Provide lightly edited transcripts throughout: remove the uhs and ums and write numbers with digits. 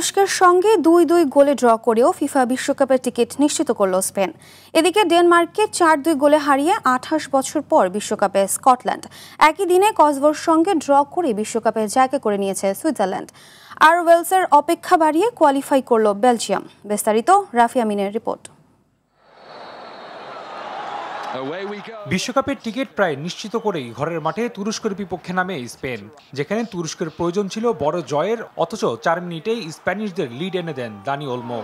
তুরস্কের সঙ্গে ২-২ গোলে ড্র করেও ফিফা বিশ্বকাপের টিকিট নিশ্চিত করল স্পেন। এদিকে ডেনমার্ককে ৪-২ গোলে হারিয়ে ২৮ বছর পর বিশ্বকাপে স্কটল্যান্ড। একই দিনে কসোভোর সঙ্গে ড্র করে বিশ্বকাপে জায়গা করে নিয়েছে সুইজারল্যান্ড। আর ওয়েলসের অপেক্ষা বাড়িয়ে কোয়ালিফাই করল বেলজিয়াম। বিস্তারিত রাফি আমিনের রিপোর্ট। বিশ্বকাপের টিকিট প্রায় নিশ্চিত করেই ঘরের মাঠে তুরস্কের বিপক্ষে নামে স্পেন, যেখানে তুরস্কের প্রয়োজন ছিল বড় জয়ের, অথচ ৪ মিনিটেই স্প্যানিশদের লিড এনে দেন দানি ওলমো।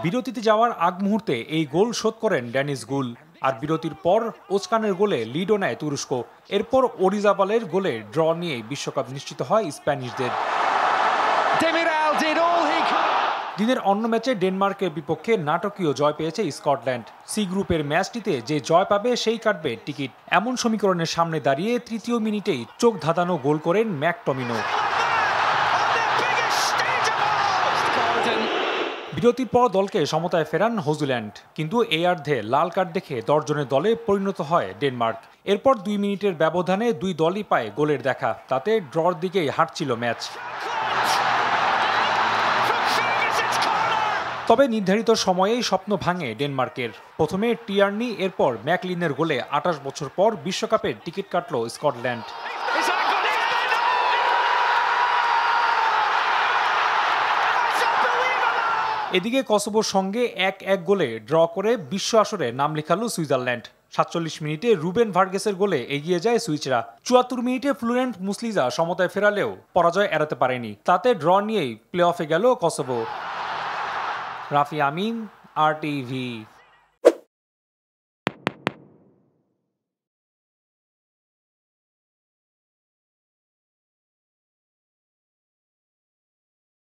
বিরতিতে যাওয়ার আগ মুহূর্তে এই গোল শোধ করেন ড্যানিস গুল। আর বিরতির পর ওসকানের গোলে লিডও নেয় তুরস্ক। এরপর ওরিজাবালের গোলে ড্র নিয়ে বিশ্বকাপ নিশ্চিত হয় স্প্যানিশদের। দিনের অন্য ম্যাচে ডেনমার্কের বিপক্ষে নাটকীয় জয় পেয়েছে স্কটল্যান্ড। সি গ্রুপের ম্যাচটিতে যে জয় পাবে সেই কাটবে টিকিট, এমন সমীকরণের সামনে দাঁড়িয়ে তৃতীয় মিনিটেই চোখ ধাঁধানো গোল করেন ম্যাকটমিনো। বিরতির পর দলকে সমতায় ফেরান হজুল্যান্ড, কিন্তু এই অর্ধে লাল কার্ড দেখে ১০ জনের দলে পরিণত হয় ডেনমার্ক। এরপর ২ মিনিটের ব্যবধানে দুই দলই পায় গোলের দেখা, তাতে ড্রর দিকেই হাঁটছিল ম্যাচ। তবে নির্ধারিত সময়েই স্বপ্ন ভাঙে ডেনমার্কের। প্রথমে টিয়ার্নি, এরপর ম্যাকলিনের গোলে ২৮ বছর পর বিশ্বকাপের টিকিট কাটল স্কটল্যান্ড। এদিকে কসোভোর সঙ্গে ১-১ গোলে ড্র করে বিশ্ব আসরে নাম লেখালো সুইজারল্যান্ড। ৪৭ মিনিটে রুবেন ভার্গেসের গোলে এগিয়ে যায় সুইচরা। ৭৪ মিনিটে ফ্লোরেন্ট মুসলিজা সমতায় ফেরালেও পরাজয় এড়াতে পারেনি, তাতে ড্র নিয়েই প্লে অফে গেল কসোভো। রাফি আমিন, RTV।